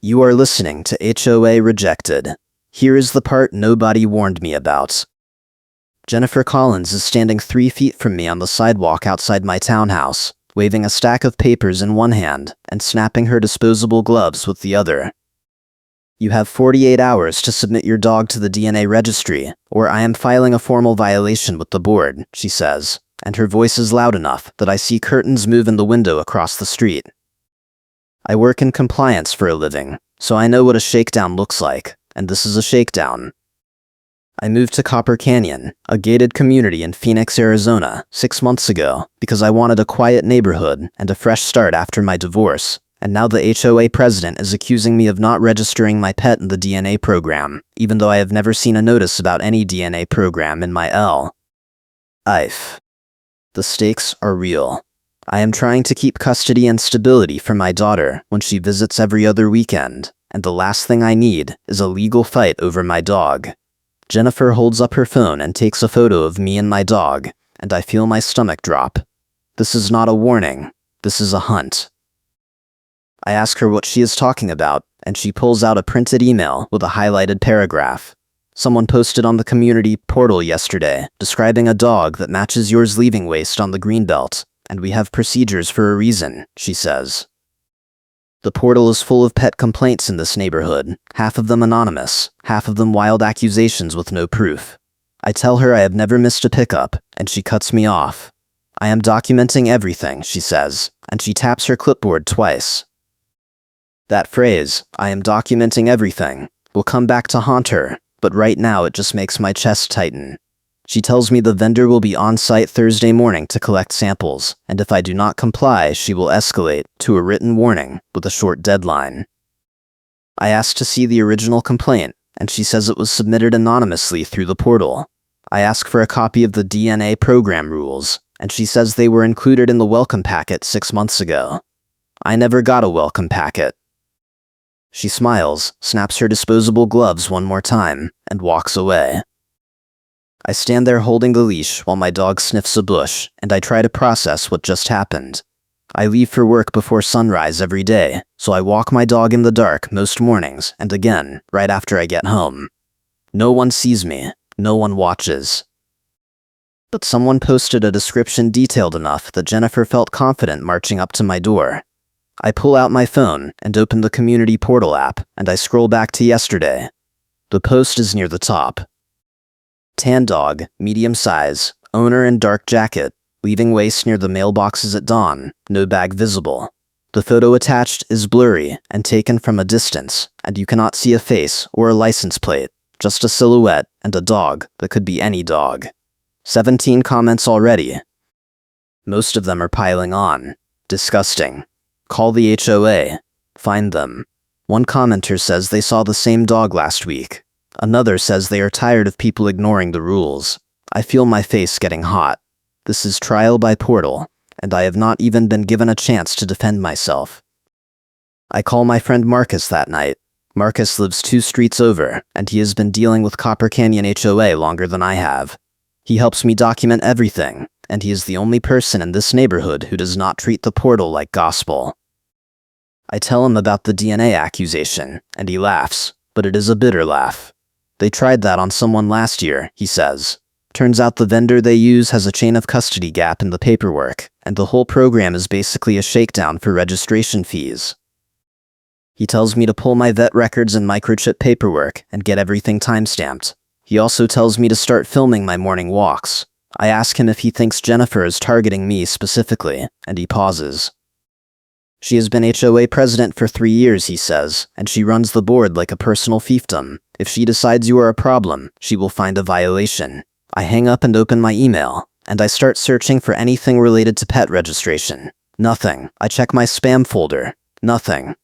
You are listening to HOA Rejected. Here is the part nobody warned me about. Jennifer Collins is standing 3 feet from me on the sidewalk outside my townhouse, waving a stack of papers in one hand and snapping her disposable gloves with the other. You have 48 hours to submit your dog to the DNA registry, or I am filing a formal violation with the board, she says, and her voice is loud enough that I see curtains move in the window across the street. I work in compliance for a living, so I know what a shakedown looks like, and this is a shakedown. I moved to Copper Canyon, a gated community in Phoenix, Arizona, 6 months ago because I wanted a quiet neighborhood and a fresh start after my divorce, and now the HOA president is accusing me of not registering my pet in the DNA program, even though I have never seen a notice about any DNA program in my life. The stakes are real. I am trying to keep custody and stability for my daughter when she visits every other weekend, and the last thing I need is a legal fight over my dog. Jennifer holds up her phone and takes a photo of me and my dog, and I feel my stomach drop. This is not a warning. This is a hunt. I ask her what she is talking about, and she pulls out a printed email with a highlighted paragraph. Someone posted on the community portal yesterday, describing a dog that matches yours leaving waste on the greenbelt, and we have procedures for a reason, she says. The portal is full of pet complaints in this neighborhood, half of them anonymous, half of them wild accusations with no proof. I tell her I have never missed a pickup, and she cuts me off. I am documenting everything, she says, and she taps her clipboard twice. That phrase, I am documenting everything, will come back to haunt her, but right now it just makes my chest tighten. She tells me the vendor will be on site Thursday morning to collect samples, and if I do not comply, she will escalate to a written warning with a short deadline. I asked to see the original complaint, and she says it was submitted anonymously through the portal. I ask for a copy of the DNA program rules, and she says they were included in the welcome packet 6 months ago. I never got a welcome packet. She smiles, snaps her disposable gloves one more time, and walks away. I stand there holding the leash while my dog sniffs a bush, and I try to process what just happened. I leave for work before sunrise every day, so I walk my dog in the dark most mornings and again right after I get home. No one sees me, no one watches. But someone posted a description detailed enough that Jennifer felt confident marching up to my door. I pull out my phone and open the community portal app, and I scroll back to yesterday. The post is near the top. Tan dog, medium size, owner in dark jacket, leaving waste near the mailboxes at dawn, no bag visible. The photo attached is blurry and taken from a distance, and you cannot see a face or a license plate, just a silhouette and a dog that could be any dog. 17 comments already. Most of them are piling on. Disgusting. Call the HOA. Find them. One commenter says they saw the same dog last week. Another says they are tired of people ignoring the rules. I feel my face getting hot. This is trial by portal, and I have not even been given a chance to defend myself. I call my friend Marcus that night. Marcus lives 2 streets over, and he has been dealing with Copper Canyon HOA longer than I have. He helps me document everything, and he is the only person in this neighborhood who does not treat the portal like gospel. I tell him about the DNA accusation, and he laughs, but it is a bitter laugh. They tried that on someone last year, he says. Turns out the vendor they use has a chain of custody gap in the paperwork, and the whole program is basically a shakedown for registration fees. He tells me to pull my vet records and microchip paperwork and get everything timestamped. He also tells me to start filming my morning walks. I ask him if he thinks Jennifer is targeting me specifically, and he pauses. She has been HOA president for 3 years, he says, and she runs the board like a personal fiefdom. If she decides you are a problem, she will find a violation. I hang up and open my email, and I start searching for anything related to pet registration. Nothing. I check my spam folder. Nothing.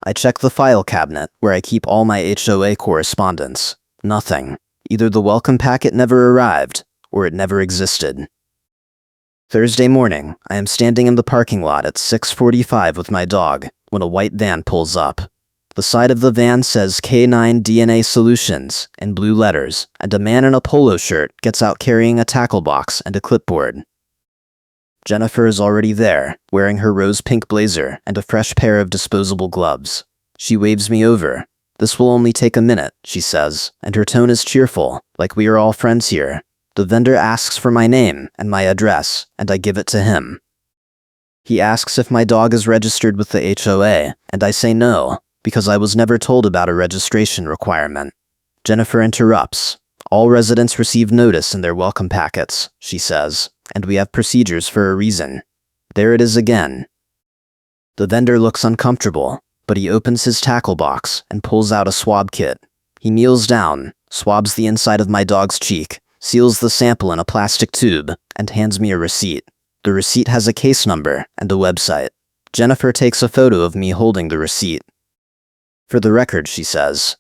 I check the file cabinet, where I keep all my HOA correspondence. Nothing. Either the welcome packet never arrived, or it never existed. Thursday morning, I am standing in the parking lot at 6:45 with my dog when a white van pulls up. The side of the van says K9 DNA Solutions in blue letters, and a man in a polo shirt gets out carrying a tackle box and a clipboard. Jennifer is already there, wearing her rose-pink blazer and a fresh pair of disposable gloves. She waves me over. "This will only take a minute," she says, and her tone is cheerful, like we are all friends here. The vendor asks for my name and my address, and I give it to him. He asks if my dog is registered with the HOA, and I say no, because I was never told about a registration requirement. Jennifer interrupts. "All residents receive notice in their welcome packets," she says, "and we have procedures for a reason." There it is again. The vendor looks uncomfortable, but he opens his tackle box and pulls out a swab kit. He kneels down, swabs the inside of my dog's cheek, seals the sample in a plastic tube, and hands me a receipt. The receipt has a case number and a website. Jennifer takes a photo of me holding the receipt. "For the record," she says.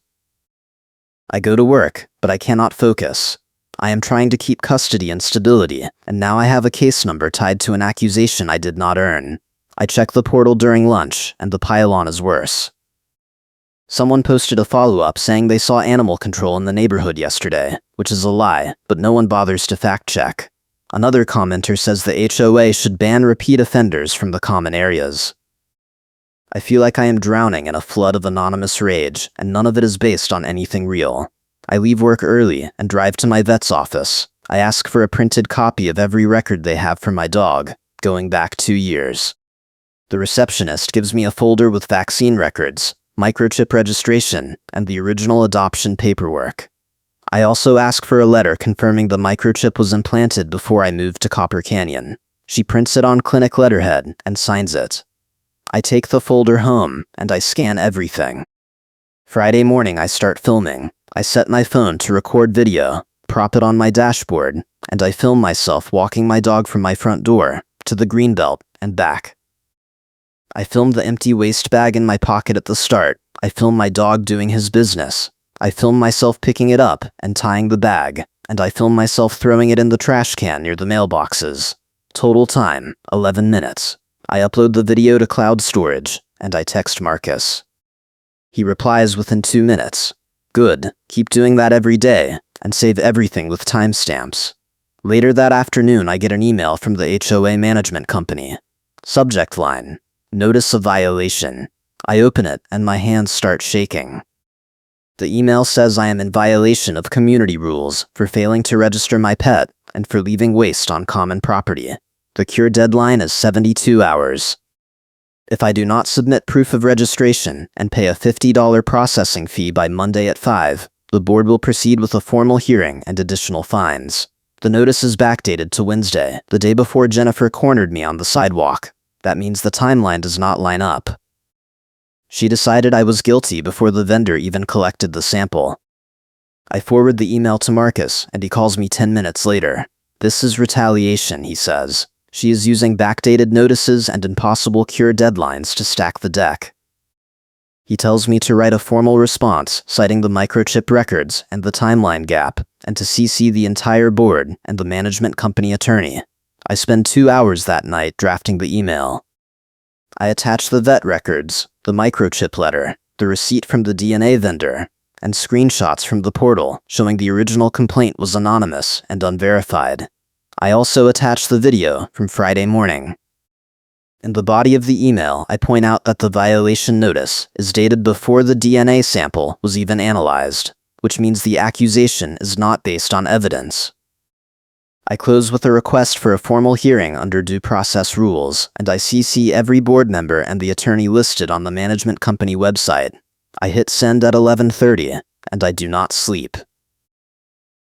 "I go to work, but I cannot focus. I am trying to keep custody and stability, and now I have a case number tied to an accusation I did not earn. I check the portal during lunch, and the pile-on is worse." Someone posted a follow-up saying they saw animal control in the neighborhood yesterday, which is a lie, but no one bothers to fact-check. Another commenter says the HOA should ban repeat offenders from the common areas. I feel like I am drowning in a flood of anonymous rage, and none of it is based on anything real. I leave work early and drive to my vet's office. I ask for a printed copy of every record they have for my dog, going back 2 years. The receptionist gives me a folder with vaccine records, microchip registration, and the original adoption paperwork. I also ask for a letter confirming the microchip was implanted before I moved to Copper Canyon. She prints it on clinic letterhead and signs it. I take the folder home, and I scan everything. Friday morning I start filming. I set my phone to record video, prop it on my dashboard, and I film myself walking my dog from my front door to the greenbelt and back. I filmed the empty waste bag in my pocket at the start. I film my dog doing his business. I film myself picking it up and tying the bag, and I film myself throwing it in the trash can near the mailboxes. Total time, 11 minutes. I upload the video to cloud storage, and I text Marcus. He replies within 2 minutes. "Good, keep doing that every day, and save everything with timestamps." Later that afternoon I get an email from the HOA management company. Subject line: "Notice of violation." I open it, and my hands start shaking. The email says I am in violation of community rules for failing to register my pet and for leaving waste on common property. The cure deadline is 72 hours. If I do not submit proof of registration and pay a $50 processing fee by Monday at 5, the board will proceed with a formal hearing and additional fines. The notice is backdated to Wednesday, the day before Jennifer cornered me on the sidewalk. That means the timeline does not line up. She decided I was guilty before the vendor even collected the sample. I forward the email to Marcus, and he calls me 10 minutes later. "This is retaliation," he says. "She is using backdated notices and impossible cure deadlines to stack the deck." He tells me to write a formal response citing the microchip records and the timeline gap, and to CC the entire board and the management company attorney. I spend 2 hours that night drafting the email. I attach the vet records, the microchip letter, the receipt from the DNA vendor, and screenshots from the portal showing the original complaint was anonymous and unverified. I also attach the video from Friday morning. In the body of the email, I point out that the violation notice is dated before the DNA sample was even analyzed, which means the accusation is not based on evidence. I close with a request for a formal hearing under due process rules, and I CC every board member and the attorney listed on the management company website. I hit send at 11:30, and I do not sleep.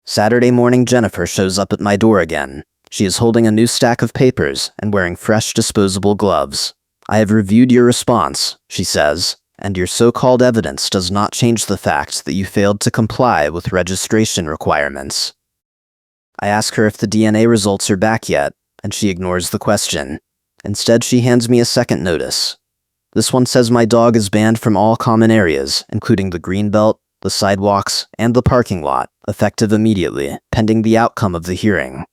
Saturday morning, Jennifer shows up at my door again. She is holding a new stack of papers and wearing fresh disposable gloves. "I have reviewed your response," she says, "and your so-called evidence does not change the fact that you failed to comply with registration requirements." I ask her if the DNA results are back yet, and she ignores the question. Instead, she hands me a second notice. This one says my dog is banned from all common areas, including the greenbelt, the sidewalks, and the parking lot, effective immediately, pending the outcome of the hearing.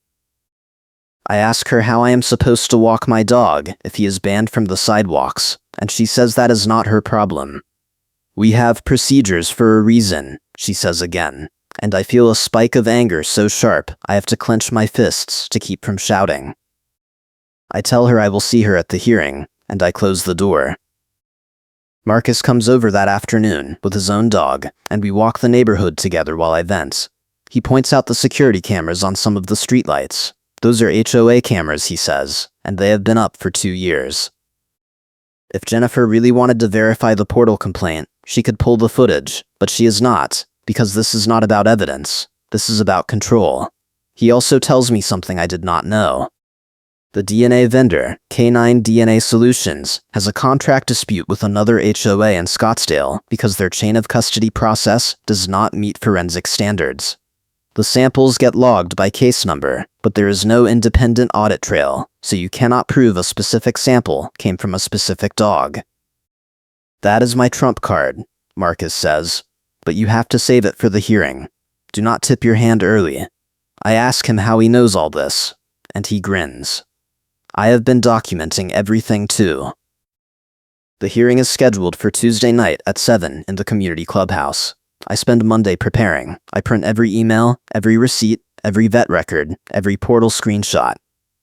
I ask her how I am supposed to walk my dog if he is banned from the sidewalks, and she says that is not her problem. "We have procedures for a reason," she says again, and I feel a spike of anger so sharp I have to clench my fists to keep from shouting. I tell her I will see her at the hearing, and I close the door. Marcus comes over that afternoon with his own dog, and we walk the neighborhood together while I vent. He points out the security cameras on some of the streetlights. Those are HOA cameras, he says, and they have been up for 2 years. If Jennifer really wanted to verify the portal complaint, she could pull the footage, but she is not, because this is not about evidence. This is about control. He also tells me something I did not know. The DNA vendor, K9 DNA Solutions, has a contract dispute with another HOA in Scottsdale because their chain of custody process does not meet forensic standards. The samples get logged by case number, but there is no independent audit trail, so you cannot prove a specific sample came from a specific dog. That is my trump card, Marcus says, but you have to save it for the hearing. Do not tip your hand early. I ask him how he knows all this, and he grins. I have been documenting everything too. The hearing is scheduled for Tuesday night at 7 in the community clubhouse. I spend Monday preparing. I print every email, every receipt, every vet record, every portal screenshot.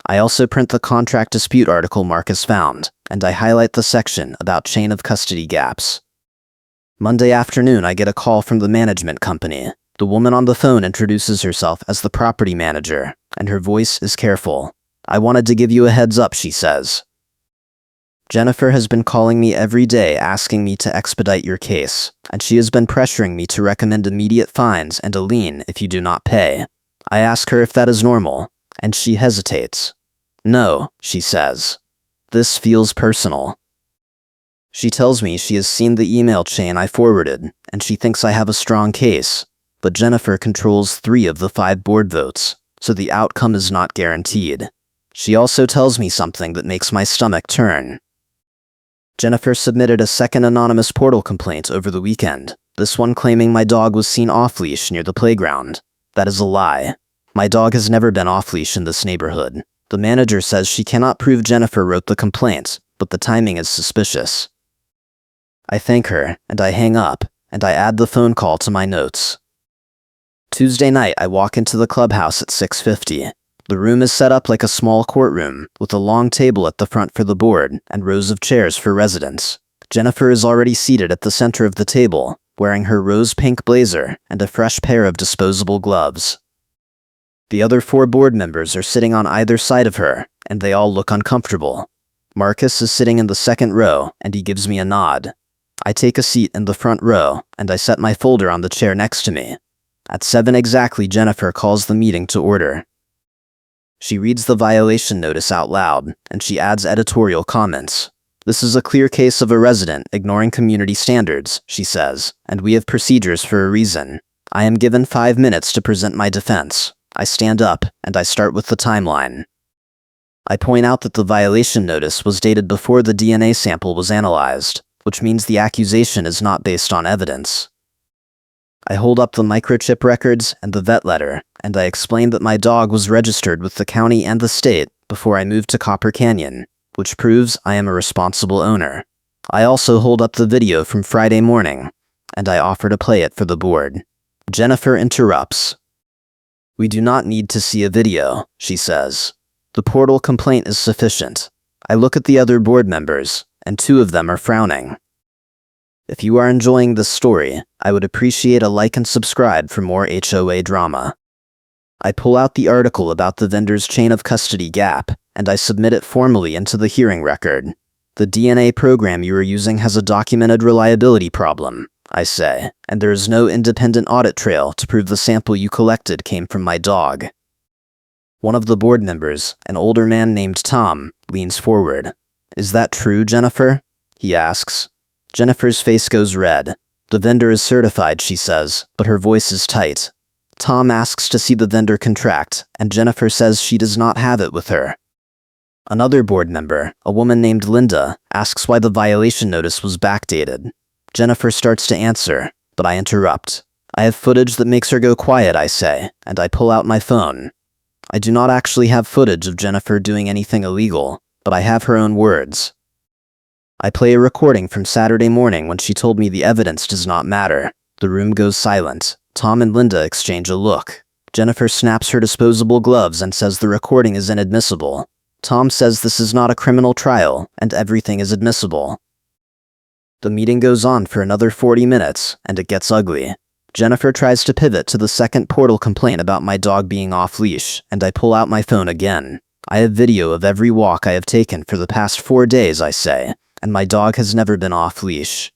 I also print the contract dispute article Marcus found, and I highlight the section about chain of custody gaps. Monday afternoon, I get a call from the management company. The woman on the phone introduces herself as the property manager, and her voice is careful. I wanted to give you a heads up, she says. Jennifer has been calling me every day asking me to expedite your case, and she has been pressuring me to recommend immediate fines and a lien if you do not pay. I ask her if that is normal, and she hesitates. No, she says. This feels personal. She tells me she has seen the email chain I forwarded, and she thinks I have a strong case, but Jennifer controls 3 of the 5 board votes, so the outcome is not guaranteed. She also tells me something that makes my stomach turn. Jennifer submitted a second anonymous portal complaint over the weekend, this one claiming my dog was seen off-leash near the playground. That is a lie. My dog has never been off-leash in this neighborhood. The manager says she cannot prove Jennifer wrote the complaint, but the timing is suspicious. I thank her, and I hang up, and I add the phone call to my notes. Tuesday night, I walk into the clubhouse at 6:50. The room is set up like a small courtroom, with a long table at the front for the board and rows of chairs for residents. Jennifer is already seated at the center of the table, wearing her rose-pink blazer and a fresh pair of disposable gloves. The other 4 board members are sitting on either side of her, and they all look uncomfortable. Marcus is sitting in the second row, and he gives me a nod. I take a seat in the front row, and I set my folder on the chair next to me. At 7 exactly, Jennifer calls the meeting to order. She reads the violation notice out loud, and she adds editorial comments. This is a clear case of a resident ignoring community standards, she says, and we have procedures for a reason. I am given 5 minutes to present my defense. I stand up, and I start with the timeline. I point out that the violation notice was dated before the DNA sample was analyzed, which means the accusation is not based on evidence. I hold up the microchip records and the vet letter, and I explain that my dog was registered with the county and the state before I moved to Copper Canyon, which proves I am a responsible owner. I also hold up the video from Friday morning, and I offer to play it for the board. Jennifer interrupts. We do not need to see a video, she says. The portal complaint is sufficient. I look at the other board members, and 2 of them are frowning. If you are enjoying this story, I would appreciate a like and subscribe for more HOA drama. I pull out the article about the vendor's chain of custody gap, and I submit it formally into the hearing record. The DNA program you are using has a documented reliability problem, I say, and there is no independent audit trail to prove the sample you collected came from my dog. One of the board members, an older man named Tom, leans forward. Is that true, Jennifer? He asks. Jennifer's face goes red. The vendor is certified, she says, but her voice is tight. Tom asks to see the vendor contract, and Jennifer says she does not have it with her. Another board member, a woman named Linda, asks why the violation notice was backdated. Jennifer starts to answer, but I interrupt. I have footage that makes her go quiet, I say, and I pull out my phone. I do not actually have footage of Jennifer doing anything illegal, but I have her own words. I play a recording from Saturday morning when she told me the evidence does not matter. The room goes silent. Tom and Linda exchange a look. Jennifer snaps her disposable gloves and says the recording is inadmissible. Tom says this is not a criminal trial, and everything is admissible. The meeting goes on for another 40 minutes, and it gets ugly. Jennifer tries to pivot to the second portal complaint about my dog being off-leash, and I pull out my phone again. I have video of every walk I have taken for the past 4 days, I say, and my dog has never been off-leash.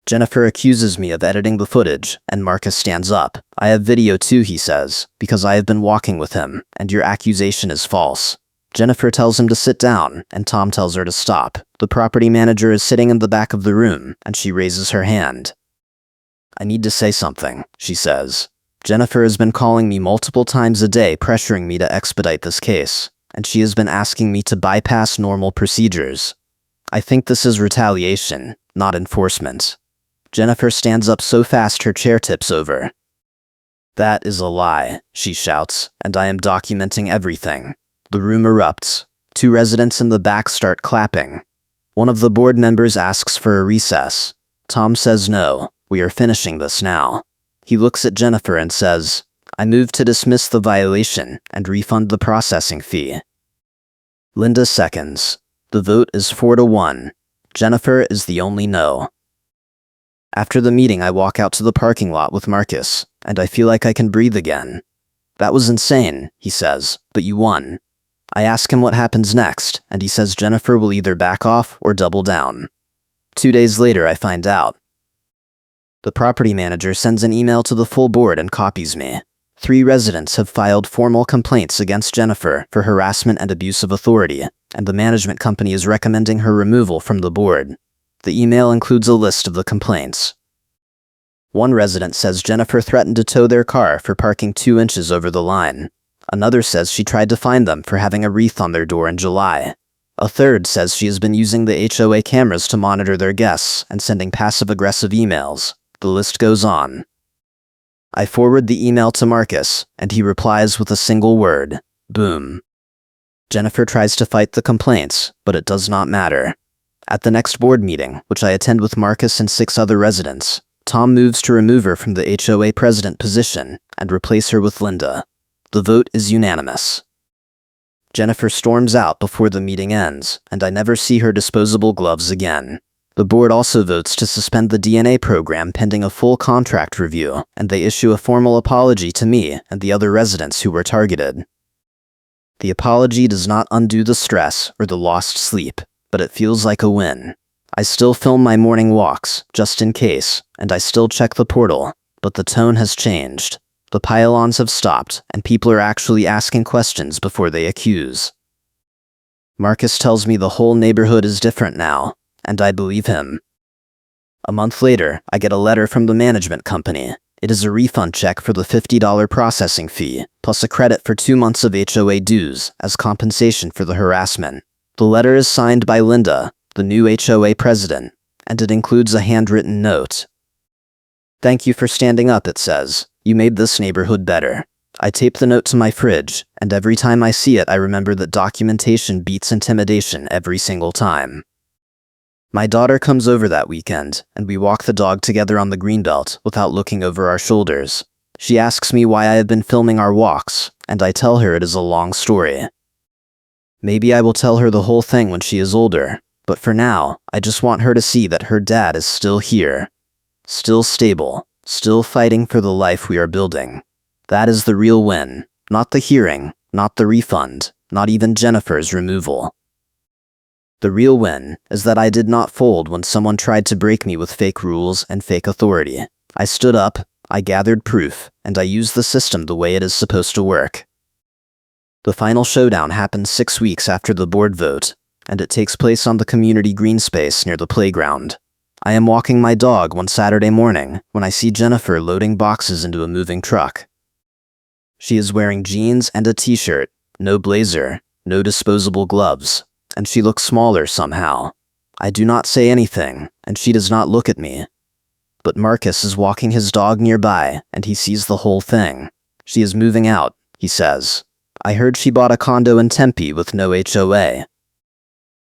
Jennifer accuses me of editing the footage, and Marcus stands up. I have video too, he says, because I have been walking with him, and your accusation is false. Jennifer tells him to sit down, and Tom tells her to stop. The property manager is sitting in the back of the room, and she raises her hand. I need to say something, she says. Jennifer has been calling me multiple times a day, pressuring me to expedite this case, and she has been asking me to bypass normal procedures. I think this is retaliation, not enforcement. Jennifer stands up so fast her chair tips over. That is a lie, she shouts, and I am documenting everything. The room erupts. 2 residents in the back start clapping. One of the board members asks for a recess. Tom says no, we are finishing this now. He looks at Jennifer and says, I move to dismiss the violation and refund the processing fee. Linda seconds. The vote is 4-1. Jennifer is the only no. After the meeting, I walk out to the parking lot with Marcus, and I feel like I can breathe again. That was insane, he says, but you won. I ask him what happens next, and he says Jennifer will either back off or double down. 2 days later, I find out. The property manager sends an email to the full board and copies me. 3 residents have filed formal complaints against Jennifer for harassment and abuse of authority, and the management company is recommending her removal from the board. The email includes a list of the complaints. 1 resident says Jennifer threatened to tow their car for parking 2 inches over the line. Another says she tried to fine them for having a wreath on their door in July. A third says she has been using the HOA cameras to monitor their guests and sending passive-aggressive emails. The list goes on. I forward the email to Marcus, and he replies with a single word, boom. Jennifer tries to fight the complaints, but it does not matter. At the next board meeting, which I attend with Marcus and 6 other residents, Tom moves to remove her from the HOA president position and replace her with Linda. The vote is unanimous. Jennifer storms out before the meeting ends, and I never see her disposable gloves again. The board also votes to suspend the DNA program pending a full contract review, and they issue a formal apology to me and the other residents who were targeted. The apology does not undo the stress or the lost sleep, but it feels like a win. I still film my morning walks, just in case, and I still check the portal, but the tone has changed. The pile-ons have stopped, and people are actually asking questions before they accuse. Marcus tells me the whole neighborhood is different now, and I believe him. A month later, I get a letter from the management company. It is a refund check for the $50 processing fee, plus a credit for 2 months of HOA dues as compensation for the harassment. The letter is signed by Linda, the new HOA president, and it includes a handwritten note. Thank you for standing up, it says. You made this neighborhood better. I tape the note to my fridge, and every time I see it, I remember that documentation beats intimidation every single time. My daughter comes over that weekend, and we walk the dog together on the greenbelt without looking over our shoulders. She asks me why I have been filming our walks, and I tell her it is a long story. Maybe I will tell her the whole thing when she is older, but for now, I just want her to see that her dad is still here. Still stable, still fighting for the life we are building. That is the real win, not the hearing, not the refund, not even Jennifer's removal. The real win is that I did not fold when someone tried to break me with fake rules and fake authority. I stood up, I gathered proof, and I used the system the way it is supposed to work. The final showdown happens 6 weeks after the board vote, and it takes place on the community green space near the playground. I am walking my dog one Saturday morning when I see Jennifer loading boxes into a moving truck. She is wearing jeans and a t-shirt, no blazer, no disposable gloves, and she looks smaller somehow. I do not say anything, and she does not look at me. But Marcus is walking his dog nearby, and he sees the whole thing. She is moving out, he says. I heard she bought a condo in Tempe with no HOA.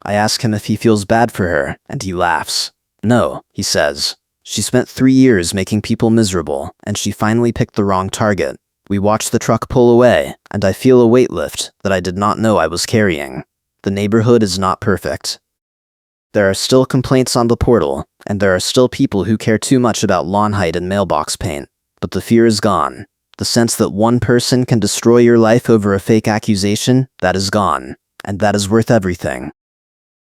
I ask him if he feels bad for her, and he laughs. No, he says. She spent 3 years making people miserable, and she finally picked the wrong target. We watch the truck pull away, and I feel a weight lift that I did not know I was carrying. The neighborhood is not perfect. There are still complaints on the portal, and there are still people who care too much about lawn height and mailbox paint. But the fear is gone. The sense that one person can destroy your life over a fake accusation, that is gone. And that is worth everything.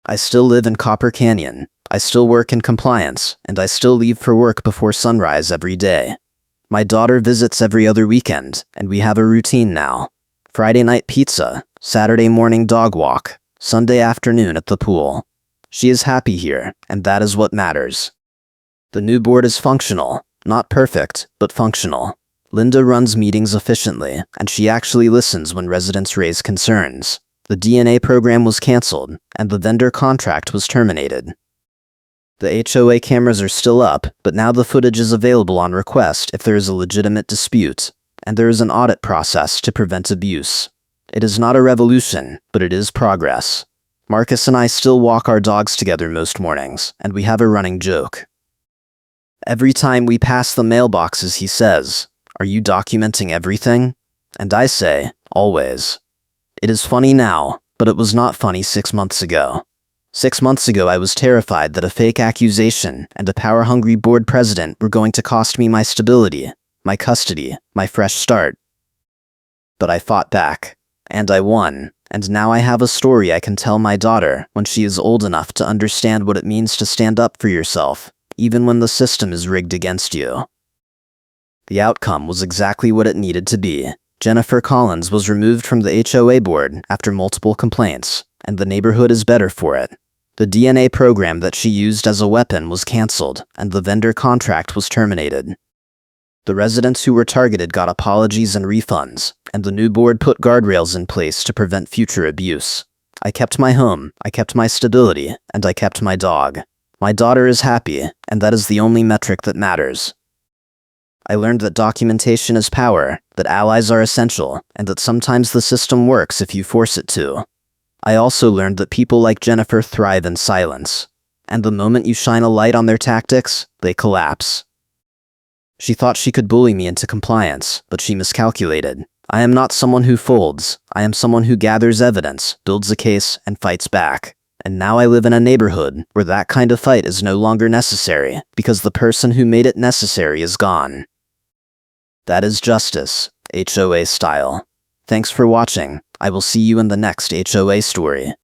I still live in Copper Canyon. I still work in compliance, and I still leave for work before sunrise every day. My daughter visits every other weekend, and we have a routine now. Friday night pizza, Saturday morning dog walk, Sunday afternoon at the pool. She is happy here, and that is what matters. The new board is functional, not perfect, but functional. Linda runs meetings efficiently, and she actually listens when residents raise concerns. The DNA program was canceled, and the vendor contract was terminated. The HOA cameras are still up, but now the footage is available on request if there is a legitimate dispute, and there is an audit process to prevent abuse. It is not a revolution, but it is progress. Marcus and I still walk our dogs together most mornings, and we have a running joke. Every time we pass the mailboxes, he says, "Are you documenting everything?" And I say, "Always." It is funny now, but it was not funny 6 months ago. 6 months ago, I was terrified that a fake accusation and a power-hungry board president were going to cost me my stability, my custody, my fresh start. But I fought back, and I won, and now I have a story I can tell my daughter when she is old enough to understand what it means to stand up for yourself, even when the system is rigged against you. The outcome was exactly what it needed to be. Jennifer Collins was removed from the HOA board after multiple complaints, and the neighborhood is better for it. The DNA program that she used as a weapon was canceled, and the vendor contract was terminated. The residents who were targeted got apologies and refunds, and the new board put guardrails in place to prevent future abuse. I kept my home, I kept my stability, and I kept my dog. My daughter is happy, and that is the only metric that matters. I learned that documentation is power, that allies are essential, and that sometimes the system works if you force it to. I also learned that people like Jennifer thrive in silence, and the moment you shine a light on their tactics, they collapse. She thought she could bully me into compliance, but she miscalculated. I am not someone who folds. I am someone who gathers evidence, builds a case, and fights back. And now I live in a neighborhood where that kind of fight is no longer necessary because the person who made it necessary is gone. That is justice, HOA style. Thanks for watching. I will see you in the next HOA story.